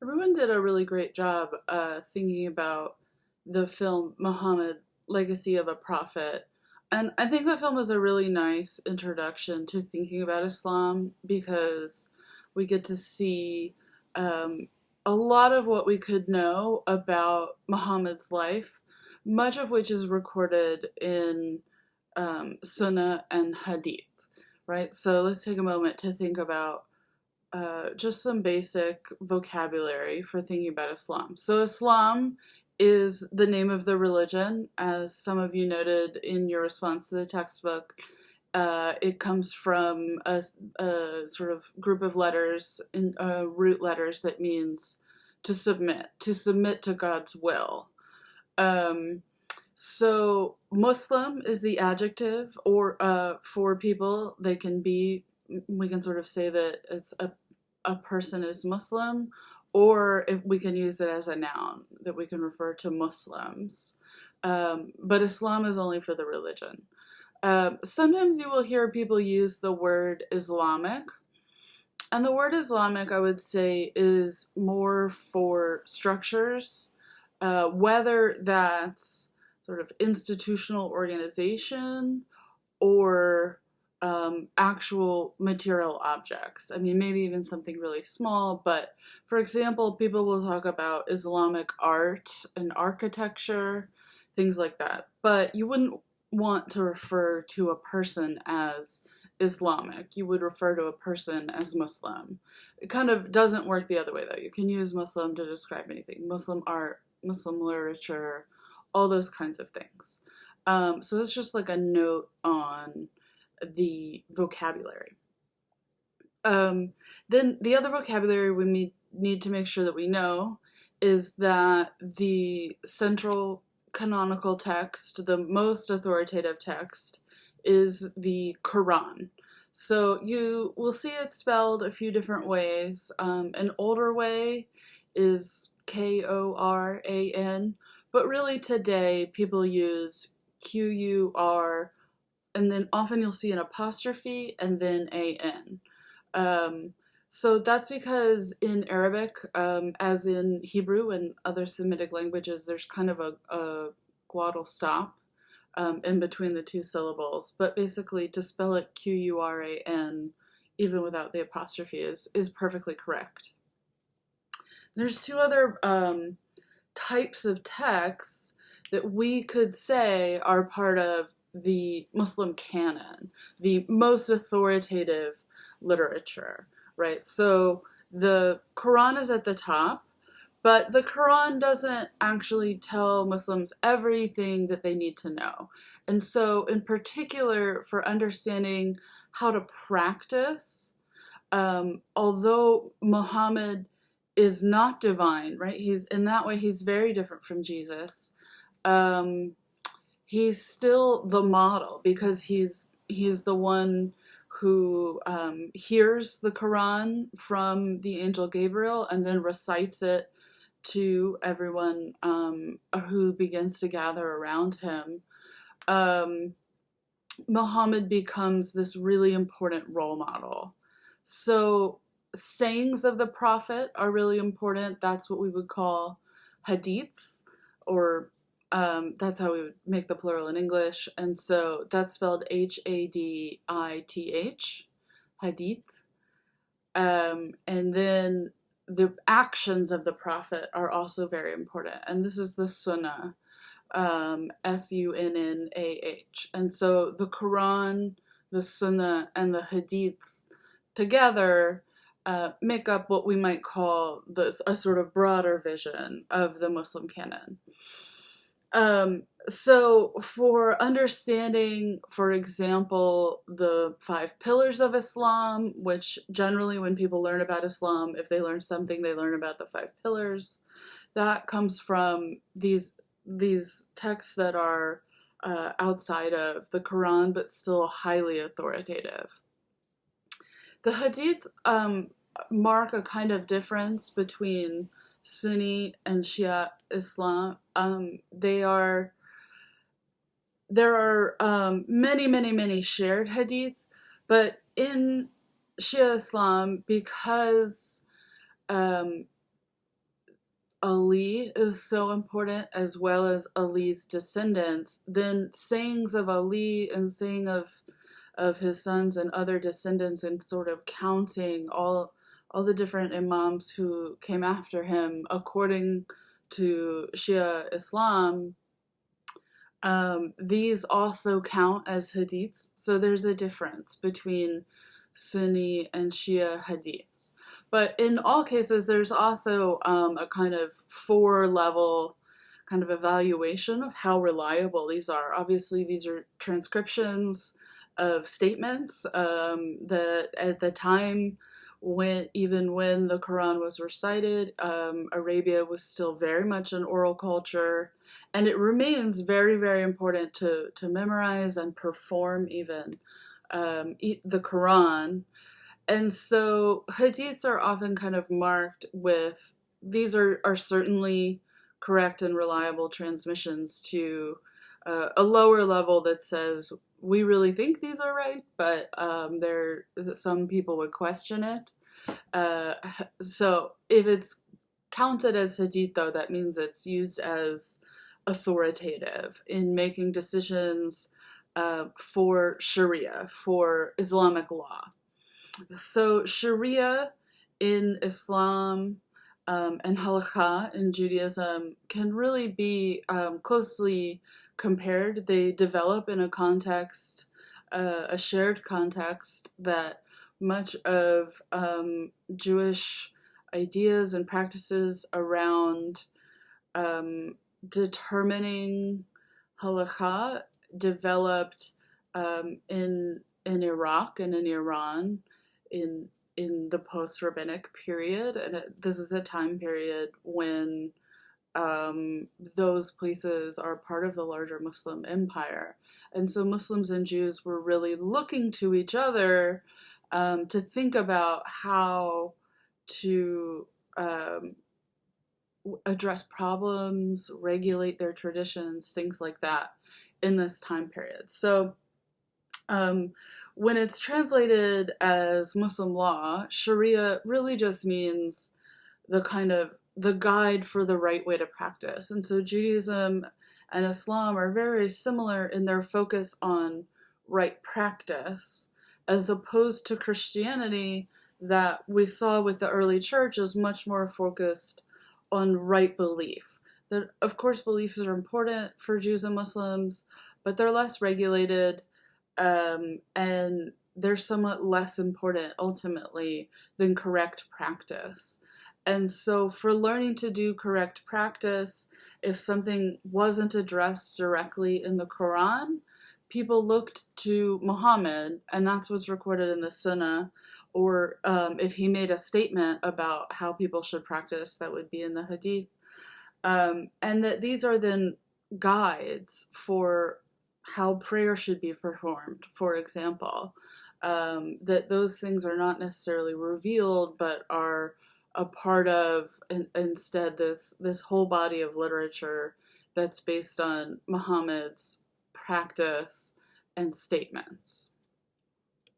Everyone did a really great job thinking about the film Muhammad, Legacy of a Prophet. And I think the film is a really nice introduction to thinking about Islam because we get to see um, a lot of what we could know about Muhammad's life, much of which is recorded in Sunnah and Hadith, right? So let's take a moment to think about just some basic vocabulary for thinking about Islam. So, Islam is the name of the religion, as some of you noted in your response to the textbook. It comes from a sort of group of letters, root letters that means to submit to God's will. Um, so, Muslim is the adjective, or for people, they can be, we can sort of say that it's a person is Muslim, or if we can use it as a noun, that we can refer to Muslims. But Islam is only for the religion. Sometimes you will hear people use the word Islamic, and the word Islamic, I would say, is more for structures, whether that's sort of institutional organization or actual material objects. I mean, maybe even something really small, but for example, people will talk about Islamic art and architecture, things like that. But you wouldn't want to refer to a person as Islamic. You would refer to a person as Muslim. It kind of doesn't work the other way, though. You can use Muslim to describe anything: Muslim art, Muslim literature, all those kinds of things. So that's just like a note on the vocabulary. Then the other vocabulary we need to make sure that we know is that the central canonical text, the most authoritative text, is the Quran. So you will see it spelled a few different ways. An older way is Koran, but really today people use Qur, and then often you'll see an apostrophe and then an. Um, so that's because in Arabic, as in Hebrew and other Semitic languages, there's kind of a glottal stop in between the two syllables. But basically, to spell it Quran, even without the apostrophe, is perfectly correct. There's two other types of texts that we could say are part of the Muslim canon, the most authoritative literature, right? So the Quran is at the top, but the Quran doesn't actually tell Muslims everything that they need to know. And so, in particular, for understanding how to practice, although Muhammad is not divine, right? He's in that way he's very different from Jesus. Um, he's still the model because he's the one who hears the Quran from the angel Gabriel and then recites it to everyone who begins to gather around him. Um, Muhammad becomes this really important role model. So, sayings of the Prophet are really important. That's what we would call hadiths, or that's how we would make the plural in English. And so that's spelled Hadith, hadith. And then the actions of the Prophet are also very important. And this is the Sunnah, Sunnah. And so the Quran, the Sunnah, and the Hadiths together make up what we might call a sort of broader vision of the Muslim canon. So for understanding, for example, the 5 pillars of Islam, which generally when people learn about Islam, if they learn something, they learn about the 5 pillars. That comes from these texts that are outside of the Quran, but still highly authoritative. The Hadith mark a kind of difference between Sunni and Shia Islam. There are many, many, many shared hadiths, but in Shia Islam, because um, Ali is so important, as well as Ali's descendants, then sayings of Ali and saying of his sons and other descendants, and sort of counting all the different imams who came after him according to Shia Islam, these also count as hadiths. So there's a difference between Sunni and Shia hadiths. But in all cases, there's also a kind of four-level kind of evaluation of how reliable these are. Obviously, these are transcriptions of statements that at the time, even when the Quran was recited, Arabia was still very much an oral culture, and it remains very, very important to memorize and perform even the Quran. And so hadiths are often kind of marked with, these are certainly correct and reliable transmissions, to a lower level that says we really think these are right, but some people would question it. So if it's counted as hadith, though, that means it's used as authoritative in making decisions for Sharia, for Islamic law. So Sharia in Islam and halakha in Judaism can really be closely compared. They develop in a context, a shared context, that much of Jewish ideas and practices around determining halakha developed in Iraq and in Iran in the post-rabbinic period, and this is a time period when those places are part of the larger Muslim empire. And so Muslims and Jews were really looking to each other to think about how to address problems, regulate their traditions, things like that in this time period. So when it's translated as Muslim law, Sharia really just means the guide for the right way to practice. And so Judaism and Islam are very similar in their focus on right practice, as opposed to Christianity, that we saw with the early church is much more focused on right belief. That, of course, beliefs are important for Jews and Muslims, but they're less regulated, and they're somewhat less important ultimately than correct practice. And so for learning to do correct practice, if something wasn't addressed directly in the Quran, people looked to Muhammad, and that's what's recorded in the Sunnah, or if he made a statement about how people should practice, that would be in the Hadith. And that these are then guides for how prayer should be performed, for example. That those things are not necessarily revealed, but are a part of, instead, this whole body of literature that's based on Muhammad's practice and statements.